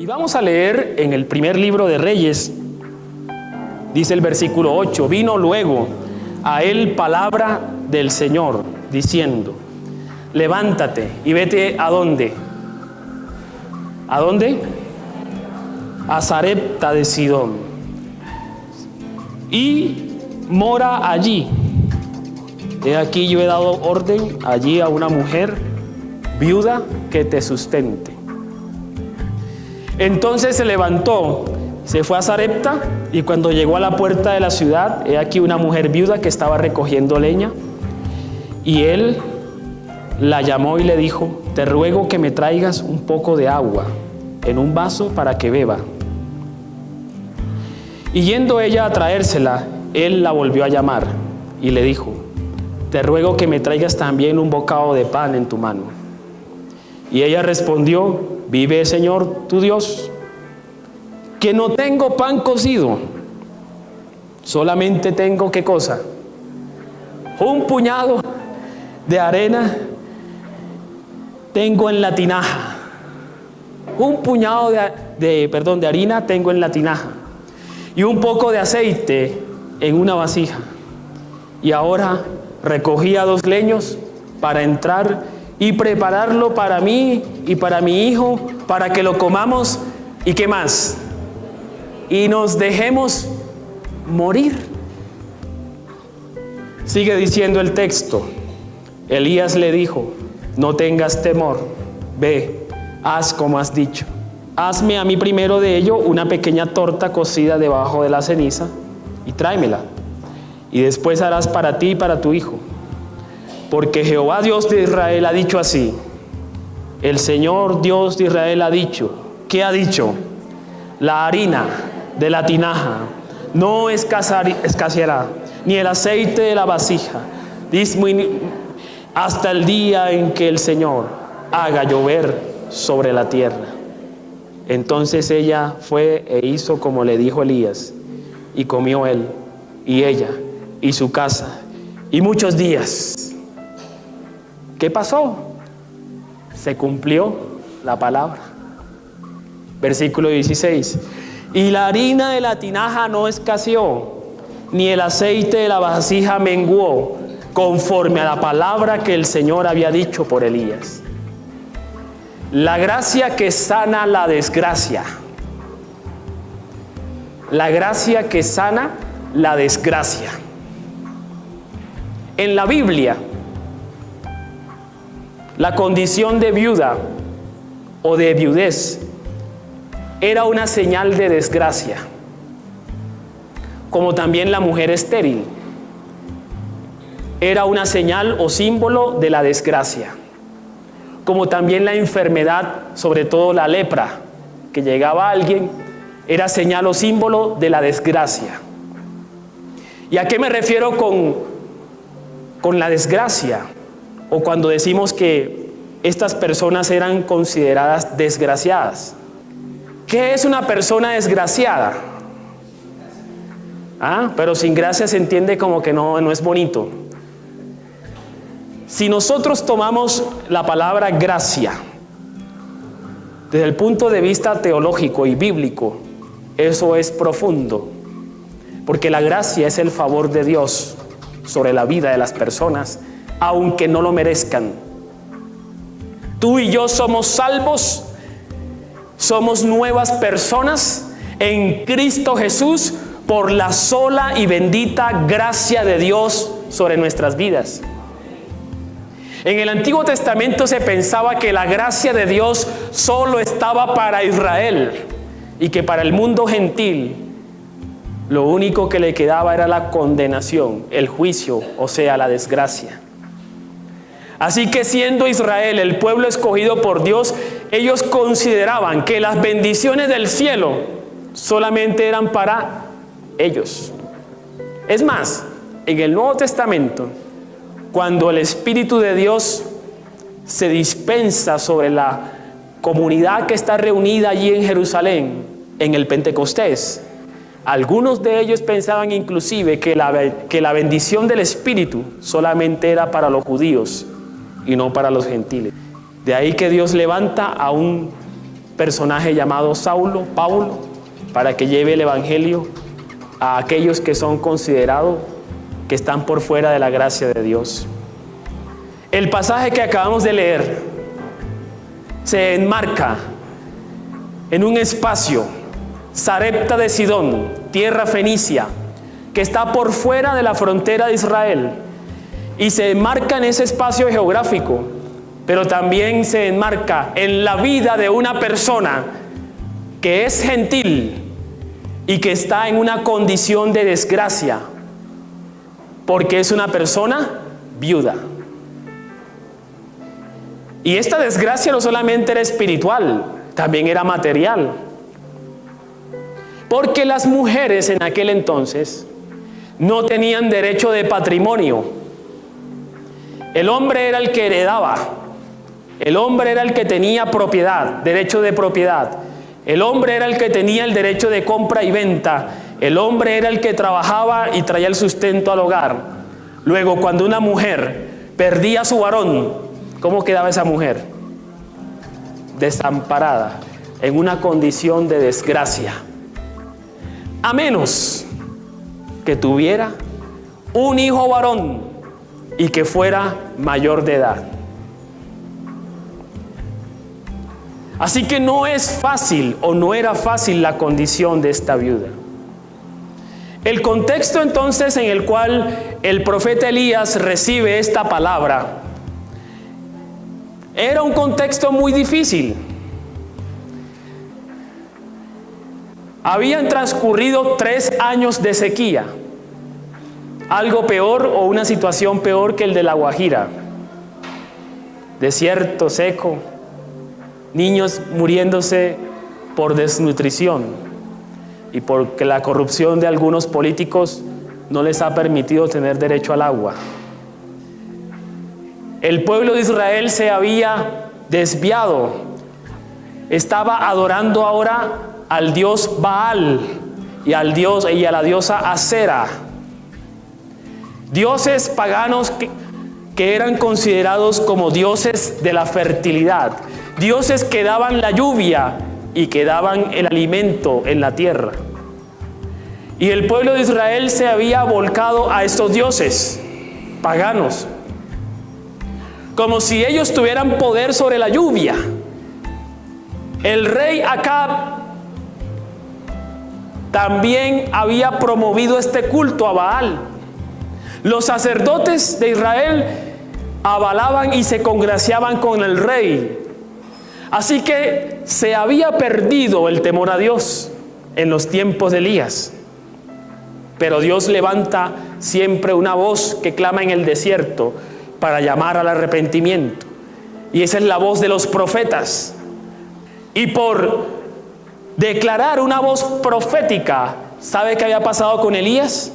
vamos a leer en el primer libro de Reyes, dice el versículo 8, vino luego a él palabra del Señor, diciendo, levántate y vete ¿a dónde? ¿A dónde? A Sarepta de Sidón, y mora allí. He aquí yo he dado orden allí a una mujer viuda que te sustente. Entonces se levantó, se fue a Sarepta, y cuando llegó a la puerta de la ciudad, he aquí una mujer viuda que estaba recogiendo leña, y él la llamó y le dijo, te ruego que me traigas un poco de agua en un vaso para que beba. Y yendo ella a traérsela, él la volvió a llamar y le dijo, te ruego que me traigas también un bocado de pan en tu mano. Y ella respondió, vive Señor tu Dios, que no tengo pan cocido, solamente tengo, ¿qué cosa? Un puñado de arena tengo en la tinaja. Un puñado de harina tengo en la tinaja, y un poco de aceite en una vasija. Y ahora recogía 2 leños para entrar y prepararlo para mí y para mi hijo, para que lo comamos, ¿y qué más? Y nos dejemos morir. Sigue diciendo el texto. Elías le dijo, no tengas temor, ve, haz como has dicho. Hazme a mí primero de ello una pequeña torta cocida debajo de la ceniza y tráemela. Y después harás para ti y para tu hijo. Porque Jehová Dios de Israel ha dicho así. El Señor Dios de Israel ha dicho. ¿Qué ha dicho? La harina de la tinaja no escaseará, ni el aceite de la vasija, hasta el día en que el Señor haga llover sobre la tierra. Entonces ella fue e hizo como le dijo Elías, y comió él, y ella, y su casa, y muchos días. ¿Qué pasó? Se cumplió la palabra. Versículo 16. Y la harina de la tinaja no escaseó, ni el aceite de la vasija menguó, conforme a la palabra que el Señor había dicho por Elías. La gracia que sana la desgracia. La gracia que sana la desgracia. En la Biblia, la condición de viuda o de viudez era una señal de desgracia, como también la mujer estéril era una señal o símbolo de la desgracia, como también la enfermedad, sobre todo la lepra, que llegaba a alguien, era señal o símbolo de la desgracia. ¿Y a qué me refiero con la desgracia? O cuando decimos que estas personas eran consideradas desgraciadas. ¿Qué es una persona desgraciada? Pero sin gracia se entiende como que no es bonito. Si nosotros tomamos la palabra gracia desde el punto de vista teológico y bíblico, eso es profundo, porque la gracia es el favor de Dios sobre la vida de las personas, aunque no lo merezcan. Tú y yo somos salvos, somos nuevas personas en Cristo Jesús por la sola y bendita gracia de Dios sobre nuestras vidas. En el Antiguo Testamento se pensaba que la gracia de Dios solo estaba para Israel y que para el mundo gentil lo único que le quedaba era la condenación, el juicio, o sea, la desgracia. Así que siendo Israel el pueblo escogido por Dios, ellos consideraban que las bendiciones del cielo solamente eran para ellos. Es más, en el Nuevo Testamento, cuando el Espíritu de Dios se dispensa sobre la comunidad que está reunida allí en Jerusalén, en el Pentecostés, algunos de ellos pensaban inclusive que la bendición del Espíritu solamente era para los judíos y no para los gentiles. De ahí que Dios levanta a un personaje llamado Paulo, para que lleve el evangelio a aquellos que son considerados que están por fuera de la gracia de Dios. El pasaje que acabamos de leer se enmarca en un espacio, Sarepta de Sidón, tierra fenicia, que está por fuera de la frontera de Israel, y se enmarca en ese espacio geográfico, pero también se enmarca en la vida de una persona que es gentil y que está en una condición de desgracia, porque es una persona viuda. Y esta desgracia no solamente era espiritual, también era material. Porque las mujeres en aquel entonces no tenían derecho de patrimonio. El hombre era el que heredaba. El hombre era el que tenía propiedad, derecho de propiedad. El hombre era el que tenía el derecho de compra y venta. El hombre era el que trabajaba y traía el sustento al hogar. Luego, cuando una mujer perdía a su varón, ¿cómo quedaba esa mujer? Desamparada, en una condición de desgracia. A menos que tuviera un hijo varón y que fuera mayor de edad. Así que no es fácil, o no era fácil, la condición de esta viuda. El contexto entonces en el cual el profeta Elías recibe esta palabra era un contexto muy difícil. Habían transcurrido 3 años de sequía, algo peor o una situación peor que el de La Guajira. Desierto seco, niños muriéndose por desnutrición y porque la corrupción de algunos políticos no les ha permitido tener derecho al agua. El pueblo de Israel se había desviado, estaba adorando ahora al dios Baal y a la diosa Acera, dioses paganos que eran considerados como dioses de la fertilidad, dioses que daban la lluvia y que daban el alimento en la tierra. Y el pueblo de Israel se había volcado a estos dioses paganos, como si ellos tuvieran poder sobre la lluvia. El rey Acab también había promovido este culto a Baal. Los sacerdotes de Israel avalaban y se congraciaban con el rey. Así que se había perdido el temor a Dios en los tiempos de Elías. Pero Dios levanta siempre una voz que clama en el desierto para llamar al arrepentimiento. Y esa es la voz de los profetas. Y por declarar una voz profética, ¿sabe qué había pasado con Elías?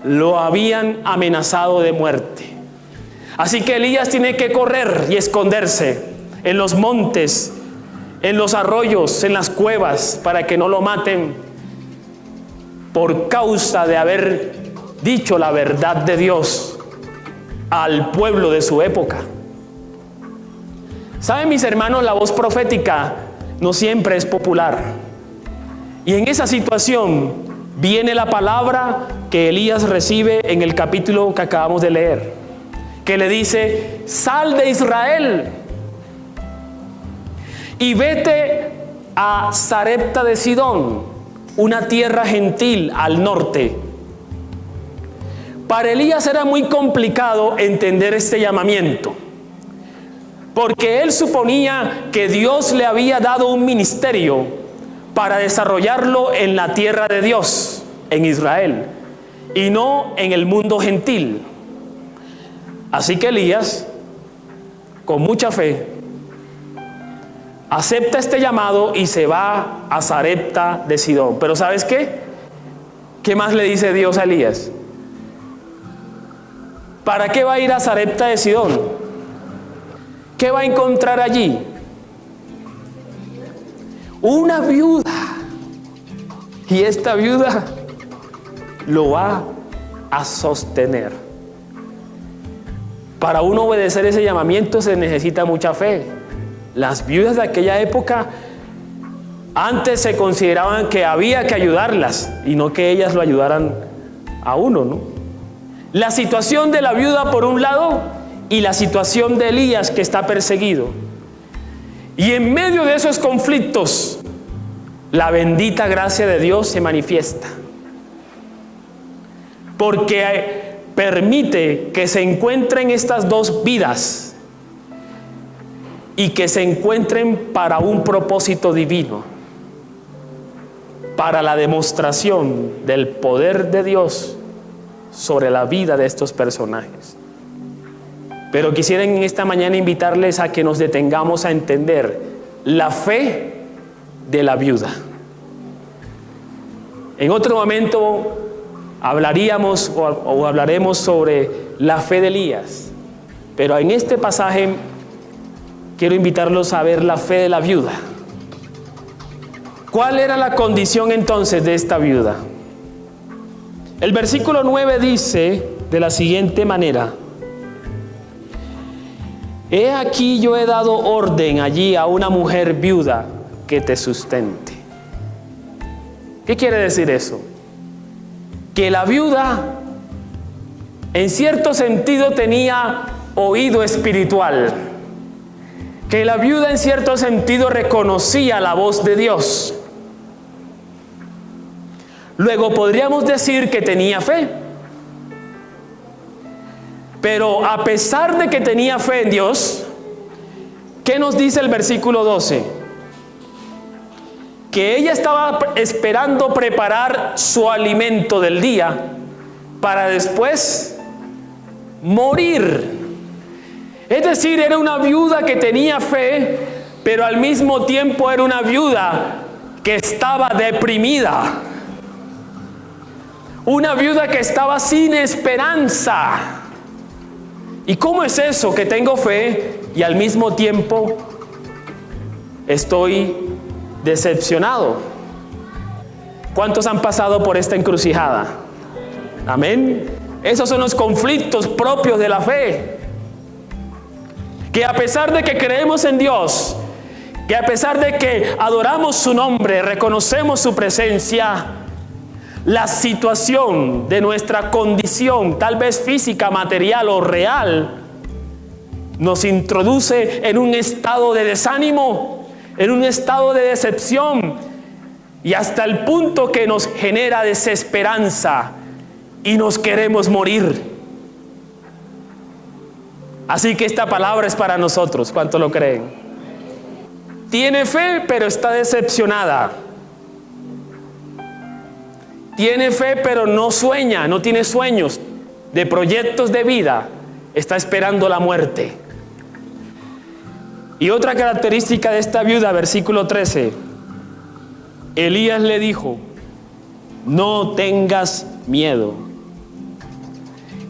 Lo habían amenazado de muerte. Así que Elías tiene que correr y esconderse en los montes, en los arroyos, en las cuevas, para que no lo maten por causa de haber dicho la verdad de Dios al pueblo de su época. ¿Saben, mis hermanos? La voz profética no siempre es popular. Y en esa situación viene la palabra que Elías recibe en el capítulo que acabamos de leer, que le dice: sal de Israel y vete a Sarepta de Sidón, una tierra gentil al norte. Para Elías era muy complicado entender este llamamiento, porque él suponía que Dios le había dado un ministerio para desarrollarlo en la tierra de Dios, en Israel, y no en el mundo gentil. Así que Elías, con mucha fe, acepta este llamado y se va a Sarepta de Sidón. Pero ¿sabes qué? ¿Qué más le dice Dios a Elías? ¿Para qué va a ir a Sarepta de Sidón? ¿Qué va a encontrar allí? Una viuda. Y esta viuda lo va a sostener. Para uno obedecer ese llamamiento se necesita mucha fe. Las viudas de aquella época antes se consideraban que había que ayudarlas y no que ellas lo ayudaran a uno, ¿no? La situación de la viuda por un lado y la situación de Elías, que está perseguido. Y en medio de esos conflictos, la bendita gracia de Dios se manifiesta, porque permite que se encuentren estas dos vidas y que se encuentren para un propósito divino, para la demostración del poder de Dios sobre la vida de estos personajes. Pero quisiera en esta mañana invitarles a que nos detengamos a entender la fe de la viuda. En otro momento hablaríamos o hablaremos sobre la fe de Elías, pero en este pasaje quiero invitarlos a ver la fe de la viuda. ¿Cuál era la condición entonces de esta viuda? El versículo 9 dice de la siguiente manera: he aquí yo he dado orden allí a una mujer viuda que te sustente. ¿Qué quiere decir eso? Que la viuda en cierto sentido tenía oído espiritual, que la viuda en cierto sentido reconocía la voz de Dios. Luego podríamos decir que tenía fe. Pero a pesar de que tenía fe en Dios, ¿qué nos dice el versículo 12? Que ella estaba esperando preparar su alimento del día para después morir. Es decir, era una viuda que tenía fe, pero al mismo tiempo era una viuda que estaba deprimida. Una viuda que estaba sin esperanza. ¿Y cómo es eso? Que tengo fe y al mismo tiempo estoy decepcionado. ¿Cuántos han pasado por esta encrucijada? Amén. Esos son los conflictos propios de la fe. Que a pesar de que creemos en Dios, que a pesar de que adoramos su nombre, reconocemos su presencia, la situación de nuestra condición, tal vez física, material o real, nos introduce en un estado de desánimo, en un estado de decepción, y hasta el punto que nos genera desesperanza y nos queremos morir. Así que esta palabra es para nosotros. ¿Cuánto lo creen? Tiene fe, pero está decepcionada. Tiene fe, pero no sueña, no tiene sueños de proyectos de vida. Está esperando la muerte. Y otra característica de esta viuda, versículo 13. Elías le dijo: no tengas miedo.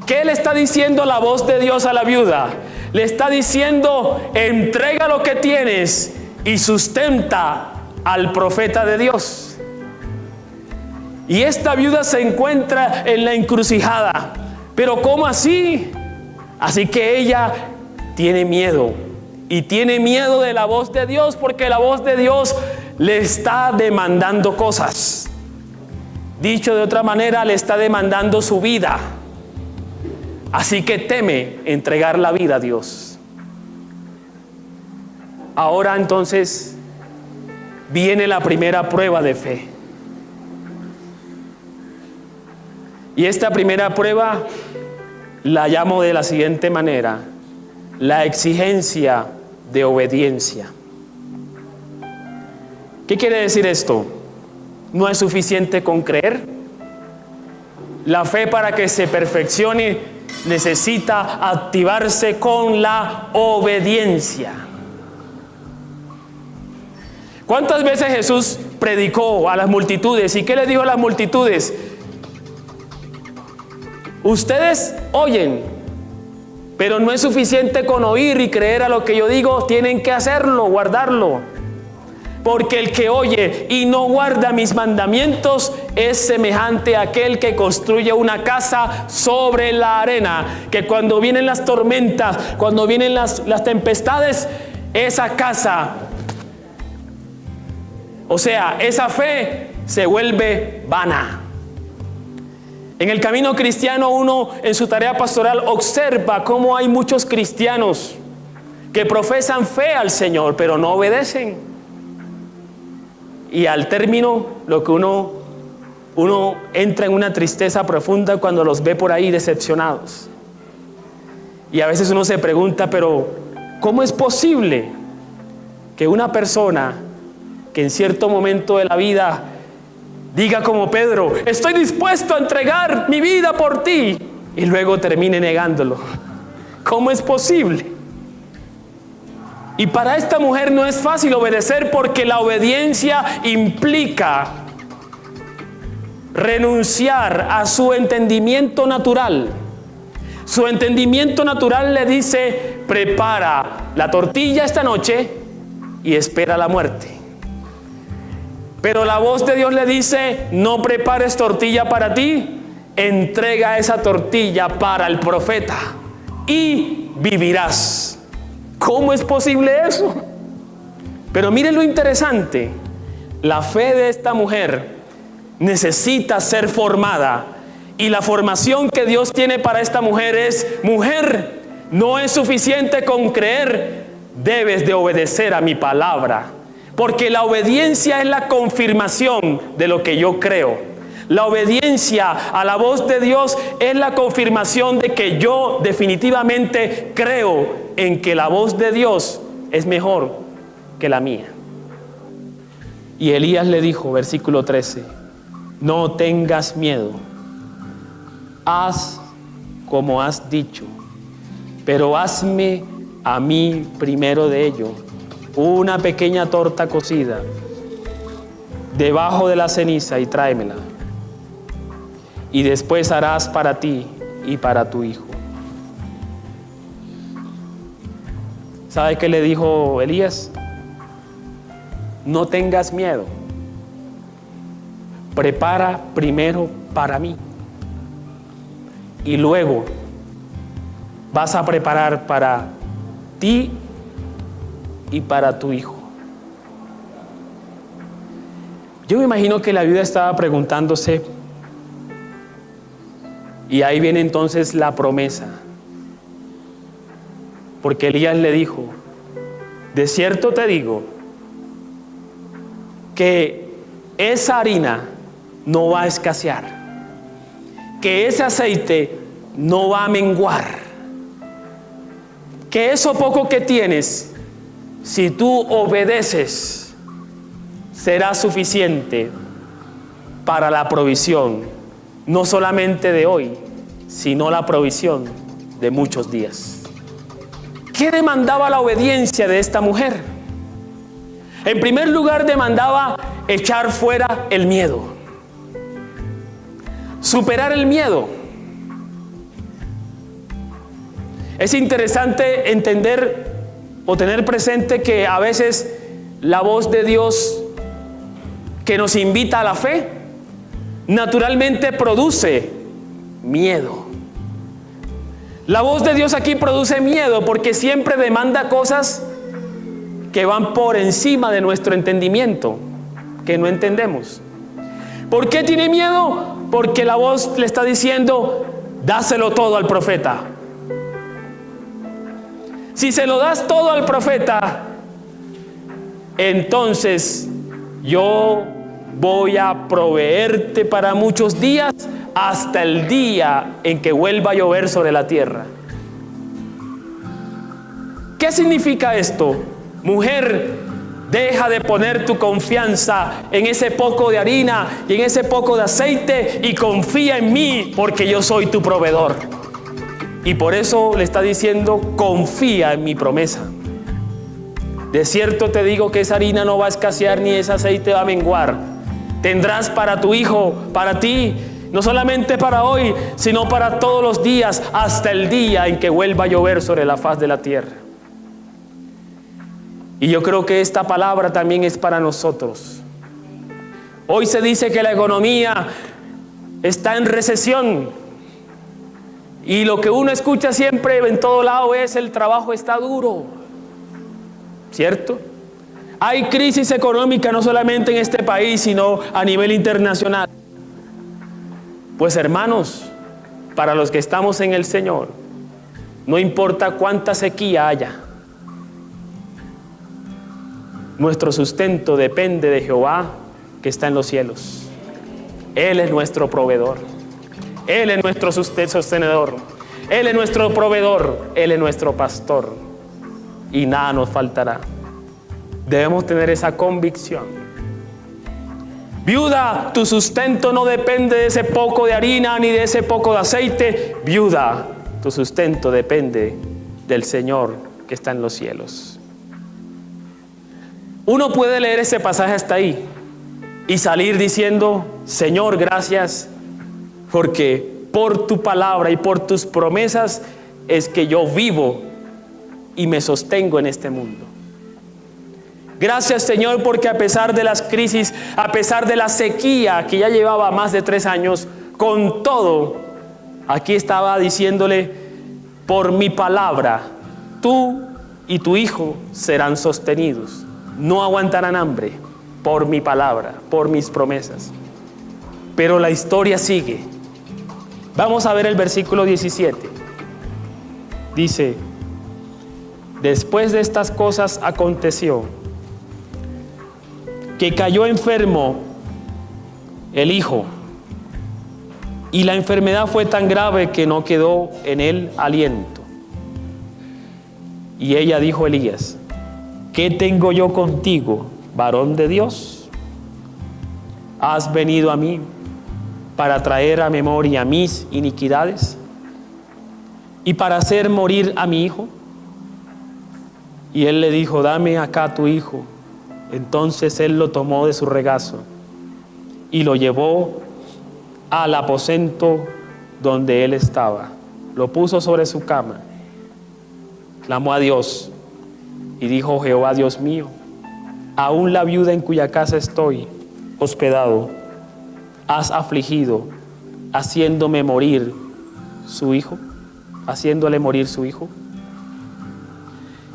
¿Qué le está diciendo la voz de Dios a la viuda? Le está diciendo: entrega lo que tienes y sustenta al profeta de Dios. Y esta viuda se encuentra en la encrucijada. ¿Pero cómo así? Así que ella tiene miedo. Y tiene miedo de la voz de Dios, porque la voz de Dios le está demandando cosas. Dicho de otra manera, le está demandando su vida. Así que teme entregar la vida a Dios. Ahora entonces viene la primera prueba de fe. Y esta primera prueba la llamo de la siguiente manera: la exigencia de obediencia. ¿Qué quiere decir esto? ¿No es suficiente con creer? La fe, para que se perfeccione, necesita activarse con la obediencia. ¿Cuántas veces Jesús predicó a las multitudes? ¿Y qué le dijo a las multitudes? Ustedes oyen, pero no es suficiente con oír y creer a lo que yo digo. Tienen que hacerlo, guardarlo. Porque el que oye y no guarda mis mandamientos es semejante a aquel que construye una casa sobre la arena, que cuando vienen las tormentas, cuando vienen las tempestades, esa casa, o sea, esa fe se vuelve vana. En el camino cristiano, uno en su tarea pastoral observa cómo hay muchos cristianos que profesan fe al Señor, pero no obedecen. Y al término, lo que uno entra en una tristeza profunda cuando los ve por ahí decepcionados. Y a veces uno se pregunta, pero ¿cómo es posible que una persona que en cierto momento de la vida diga como Pedro, estoy dispuesto a entregar mi vida por ti, y luego termine negándolo? ¿Cómo es posible? Y para esta mujer no es fácil obedecer, porque la obediencia implica renunciar a su entendimiento natural. Su entendimiento natural le dice, prepara la tortilla esta noche y espera la muerte. Pero la voz de Dios le dice, no prepares tortilla para ti, entrega esa tortilla para el profeta y vivirás. ¿Cómo es posible eso? Pero miren lo interesante, la fe de esta mujer necesita ser formada, y la formación que Dios tiene para esta mujer es, mujer, no es suficiente con creer, debes de obedecer a mi palabra, porque la obediencia es la confirmación de lo que yo creo. La obediencia a la voz de Dios es la confirmación de que yo definitivamente creo en que la voz de Dios es mejor que la mía. Y Elías le dijo, versículo 13, no tengas miedo, haz como has dicho, pero hazme a mí primero de ello una pequeña torta cocida debajo de la ceniza y tráemela. Y después harás para ti y para tu hijo. ¿Sabe qué le dijo Elías? No tengas miedo. Prepara primero para mí. Y luego vas a preparar para ti y para tu hijo. Yo me imagino que la viuda estaba preguntándose, y ahí viene entonces la promesa. Porque Elías le dijo, de cierto te digo, que esa harina no va a escasear, que ese aceite no va a menguar, que eso poco que tienes, si tú obedeces, será suficiente para la provisión, no solamente de hoy, sino la provisión de muchos días. ¿Qué demandaba la obediencia de esta mujer? En primer lugar, demandaba echar fuera el miedo, superar el miedo. Es interesante entender o tener presente que a veces la voz de Dios que nos invita a la fe naturalmente produce miedo. La voz de Dios aquí produce miedo porque siempre demanda cosas que van por encima de nuestro entendimiento, que no entendemos. ¿Por qué tiene miedo? Porque la voz le está diciendo, dáselo todo al profeta. Si se lo das todo al profeta, entonces yo voy a proveerte para muchos días, hasta el día en que vuelva a llover sobre la tierra. ¿Qué significa esto? Mujer, deja de poner tu confianza en ese poco de harina y en ese poco de aceite y confía en mí, porque yo soy tu proveedor. Y por eso le está diciendo, confía en mi promesa. De cierto te digo que esa harina no va a escasear ni ese aceite va a menguar. Tendrás para tu hijo, para ti, no solamente para hoy, sino para todos los días, hasta el día en que vuelva a llover sobre la faz de la tierra. Y yo creo que esta palabra también es para nosotros. Hoy se dice que la economía está en recesión. Y lo que uno escucha siempre en todo lado es, el trabajo está duro. ¿cierto? Hay crisis económica no solamente en este país, sino a nivel internacional. Pues hermanos, para los que estamos en el Señor, no importa cuánta sequía haya, nuestro sustento depende de Jehová que está en los cielos. Él es nuestro proveedor. Él es nuestro sostenedor. Él es nuestro proveedor. Él es nuestro pastor. Y nada nos faltará. Debemos tener esa convicción. Viuda, tu sustento no depende de ese poco de harina ni de ese poco de aceite. Viuda, tu sustento depende del Señor que está en los cielos. Uno puede leer ese pasaje hasta ahí y salir diciendo: Señor, gracias, porque por tu palabra y por tus promesas es que yo vivo y me sostengo en este mundo. Gracias, Señor, porque a pesar de las crisis, a pesar de la sequía que ya llevaba más de 3 años, con todo, aquí estaba diciéndole: por mi palabra, tú y tu hijo serán sostenidos. No aguantarán hambre por mi palabra, por mis promesas. Pero la historia sigue. Vamos a ver el versículo 17. Dice: después de estas cosas aconteció que cayó enfermo el hijo, y la enfermedad fue tan grave que no quedó en él aliento. Y ella dijo a Elías: ¿qué tengo yo contigo, varón de Dios? ¿Has venido a mí para traer a memoria mis iniquidades y para hacer morir a mi hijo? Y él le dijo: dame acá tu hijo. Entonces él lo tomó de su regazo y lo llevó al aposento donde él estaba. Lo puso sobre su cama, clamó a Dios y dijo: Jehová Dios mío, aún la viuda en cuya casa estoy hospedado, has afligido, haciéndole morir su hijo.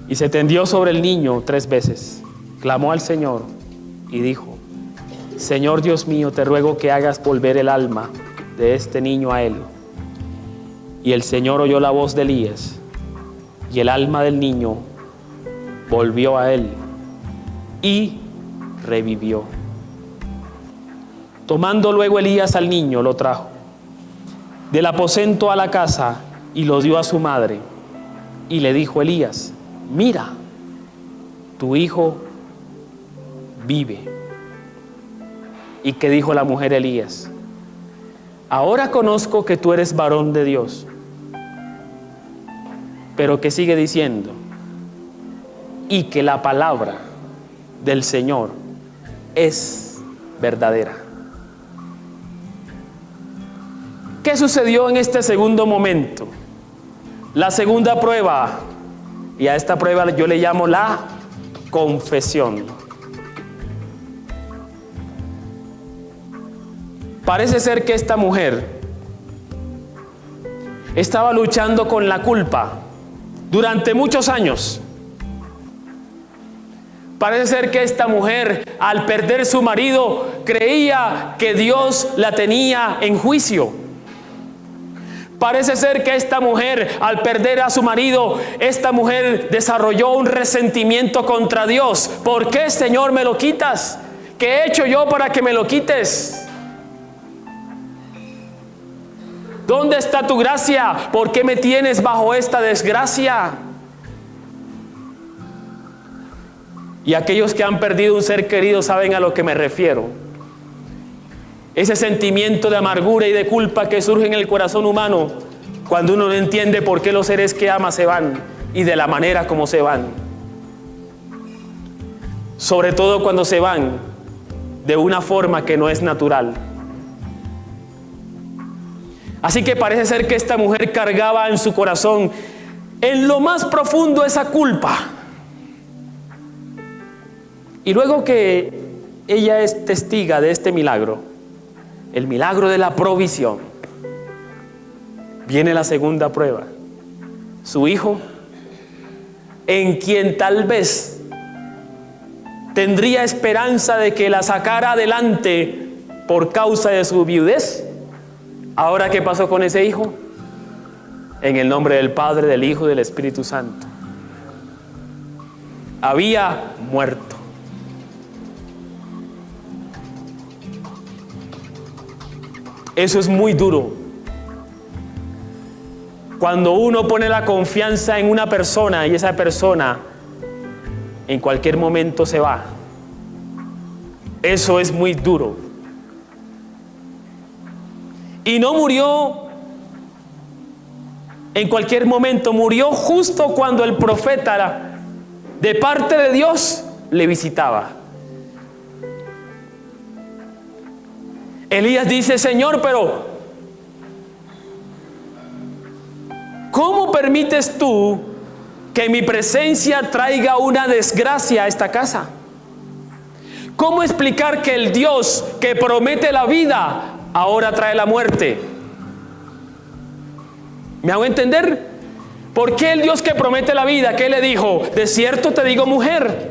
Y se tendió sobre el niño 3 veces, clamó al Señor y dijo: Señor Dios mío, te ruego que hagas volver el alma de este niño a él. Y el Señor oyó la voz de Elías, y el alma del niño volvió a él y revivió. Tomando luego Elías al niño, lo trajo del aposento a la casa y lo dio a su madre. Y le dijo Elías: mira, tu hijo vive. ¿Y qué dijo la mujer Elías? Ahora conozco que tú eres varón de Dios. Pero que sigue diciendo: y que la palabra del Señor es verdadera. ¿Qué sucedió en este segundo momento? La segunda prueba, y a esta prueba yo le llamo la confesión. Parece ser que esta mujer estaba luchando con la culpa durante muchos años. Parece ser que esta mujer, al perder su marido, creía que Dios la tenía en juicio. Parece ser que esta mujer, al perder a su marido, esta mujer desarrolló un resentimiento contra Dios. ¿Por qué, Señor, me lo quitas? ¿Qué he hecho yo para que me lo quites? ¿Dónde está tu gracia? ¿Por qué me tienes bajo esta desgracia? Y aquellos que han perdido un ser querido saben a lo que me refiero. Ese sentimiento de amargura y de culpa que surge en el corazón humano cuando uno no entiende por qué los seres que ama se van y de la manera como se van. Sobre todo cuando se van de una forma que no es natural. Así que parece ser que esta mujer cargaba en su corazón, en lo más profundo, esa culpa. Y luego que ella es testiga de este milagro, el milagro de la provisión, viene la segunda prueba. Su hijo, en quien tal vez tendría esperanza de que la sacara adelante por causa de su viudez. Ahora, ¿qué pasó con ese hijo? En el nombre del Padre, del Hijo y del Espíritu Santo. Había muerto. Eso es muy duro. Cuando uno pone la confianza en una persona y esa persona en cualquier momento se va. Eso es muy duro. Y no murió en cualquier momento, murió justo cuando el profeta de parte de Dios le visitaba. Elías dice: Señor, pero ¿cómo permites tú que mi presencia traiga una desgracia a esta casa? ¿Cómo explicar que el Dios que promete la vida ahora trae la muerte? ¿Me hago entender? ¿Por qué el Dios que promete la vida? ¿Qué le dijo? De cierto te digo, mujer,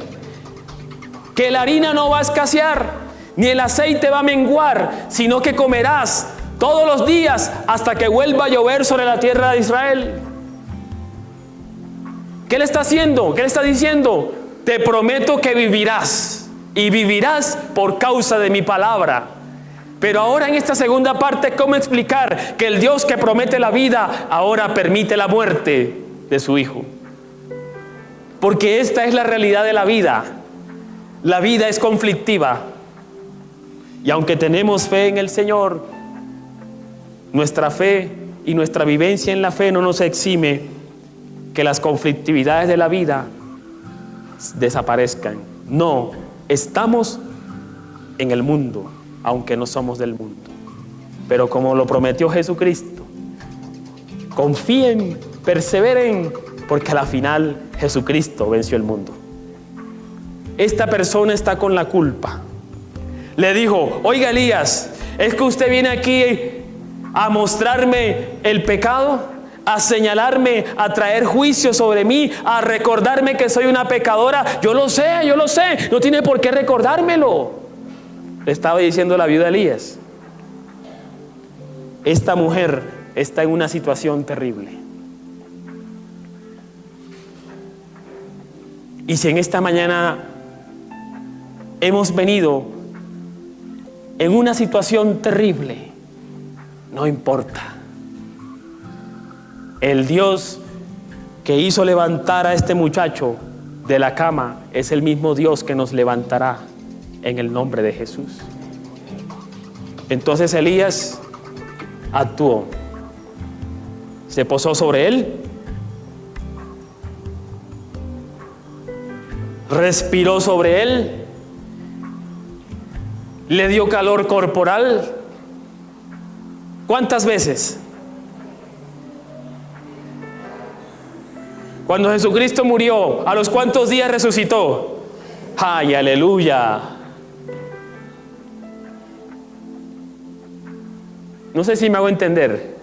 que la harina no va a escasear, ni el aceite va a menguar, sino que comerás todos los días hasta que vuelva a llover sobre la tierra de Israel. ¿Qué le está haciendo? ¿Qué le está diciendo? Te prometo que vivirás, y vivirás por causa de mi palabra. Pero ahora en esta segunda parte, ¿cómo explicar que el Dios que promete la vida ahora permite la muerte de su hijo? Porque esta es la realidad de la vida. La vida es conflictiva. Y aunque tenemos fe en el Señor, nuestra fe y nuestra vivencia en la fe no nos exime que las conflictividades de la vida desaparezcan. No, estamos en el mundo, aunque no somos del mundo. Pero como lo prometió Jesucristo, confíen, perseveren, porque a la final Jesucristo venció el mundo. Esta persona está con la culpa. Le dijo: oiga, Elías, ¿es que usted viene aquí a mostrarme el pecado? ¿A señalarme, a traer juicio sobre mí, a recordarme que soy una pecadora? Yo lo sé, no tiene por qué recordármelo. Le estaba diciendo la viuda Elías. Esta mujer está en una situación terrible. Y si en esta mañana hemos venido en una situación terrible, no importa. El Dios que hizo levantar a este muchacho de la cama es el mismo Dios que nos levantará en el nombre de Jesús. Entonces Elías actuó. Se posó sobre él, respiró sobre él, le dio calor corporal. ¿Cuántas veces? Cuando Jesucristo murió, ¿a los cuántos días resucitó? ¡Ay, aleluya! No sé si me hago entender.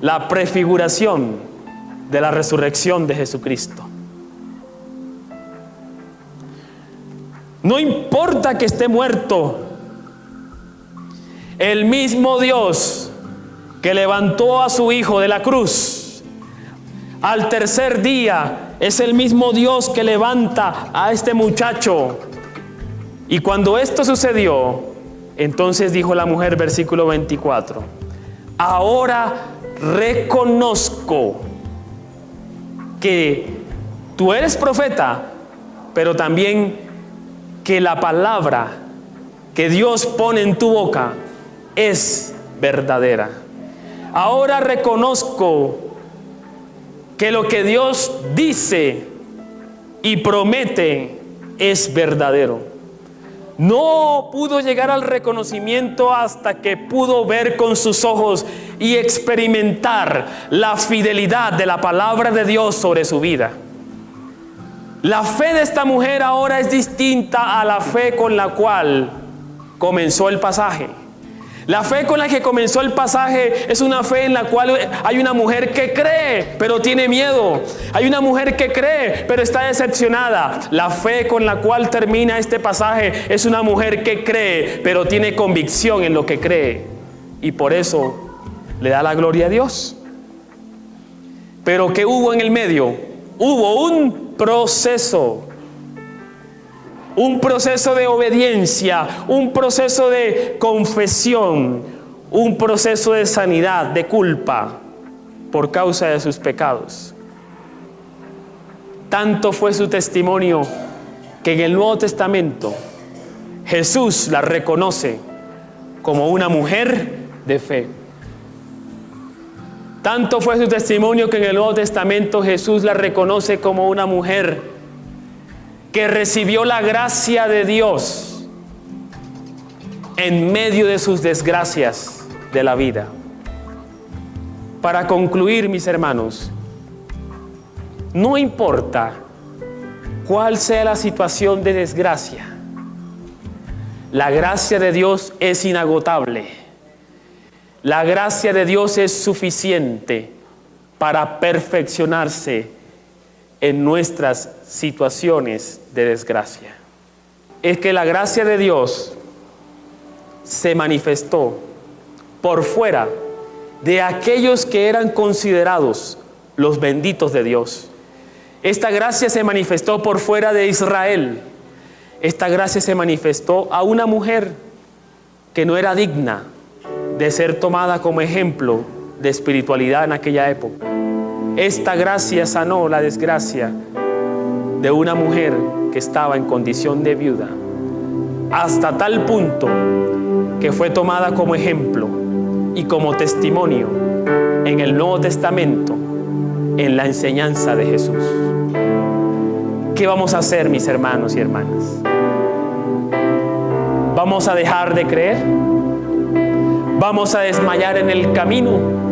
La prefiguración de la resurrección de Jesucristo. No importa que esté muerto, el mismo Dios que levantó a su Hijo de la cruz al tercer día es el mismo Dios que levanta a este muchacho. Y cuando esto sucedió, entonces dijo la mujer, versículo 24: ahora reconozco que tú eres profeta, pero también que la palabra que Dios pone en tu boca es verdadera. Ahora reconozco que lo que Dios dice y promete es verdadero. No pudo llegar al reconocimiento hasta que pudo ver con sus ojos y experimentar la fidelidad de la palabra de Dios sobre su vida. La fe de esta mujer ahora es distinta a la fe con la cual comenzó el pasaje. La fe con la que comenzó el pasaje es una fe en la cual hay una mujer que cree, pero tiene miedo. Hay una mujer que cree, pero está decepcionada. La fe con la cual termina este pasaje es una mujer que cree, pero tiene convicción en lo que cree. Y por eso le da la gloria a Dios. Pero ¿qué hubo en el medio? Hubo un proceso de obediencia, un proceso de confesión, un proceso de sanidad, de culpa por causa de sus pecados. Tanto fue su testimonio que en el Nuevo Testamento Jesús la reconoce como una mujer de fe. Tanto fue su testimonio que en el Nuevo Testamento Jesús la reconoce como una mujer que recibió la gracia de Dios en medio de sus desgracias de la vida. Para concluir, mis hermanos, no importa cuál sea la situación de desgracia, la gracia de Dios es inagotable. La gracia de Dios es suficiente para perfeccionarse en nuestras situaciones de desgracia. Es que la gracia de Dios se manifestó por fuera de aquellos que eran considerados los benditos de Dios. Esta gracia se manifestó por fuera de Israel. Esta gracia se manifestó a una mujer que no era digna de ser tomada como ejemplo de espiritualidad en aquella época. Esta gracia sanó la desgracia de una mujer que estaba en condición de viuda, hasta tal punto que fue tomada como ejemplo y como testimonio en el Nuevo Testamento, en la enseñanza de Jesús. ¿Qué vamos a hacer, mis hermanos y hermanas? ¿Vamos a dejar de creer? ¿Vamos a desmayar en el camino?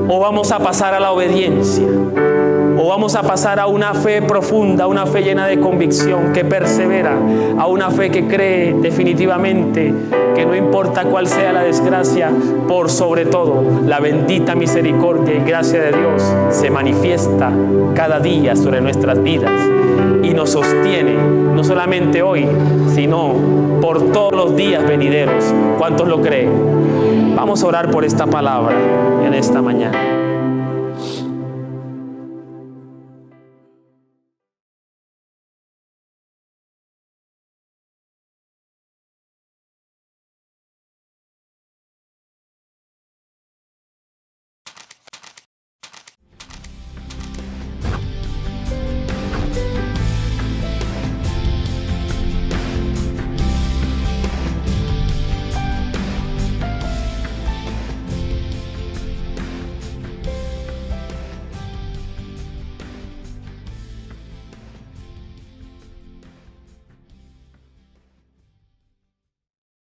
¿O vamos a pasar a la obediencia? ¿O vamos a pasar a una fe profunda, una fe llena de convicción, que persevera, a una fe que cree definitivamente que no importa cuál sea la desgracia, por sobre todo la bendita misericordia y gracia de Dios se manifiesta cada día sobre nuestras vidas y nos sostiene, no solamente hoy, sino por todos los días venideros? ¿Cuántos lo creen? Vamos a orar por esta palabra en esta mañana.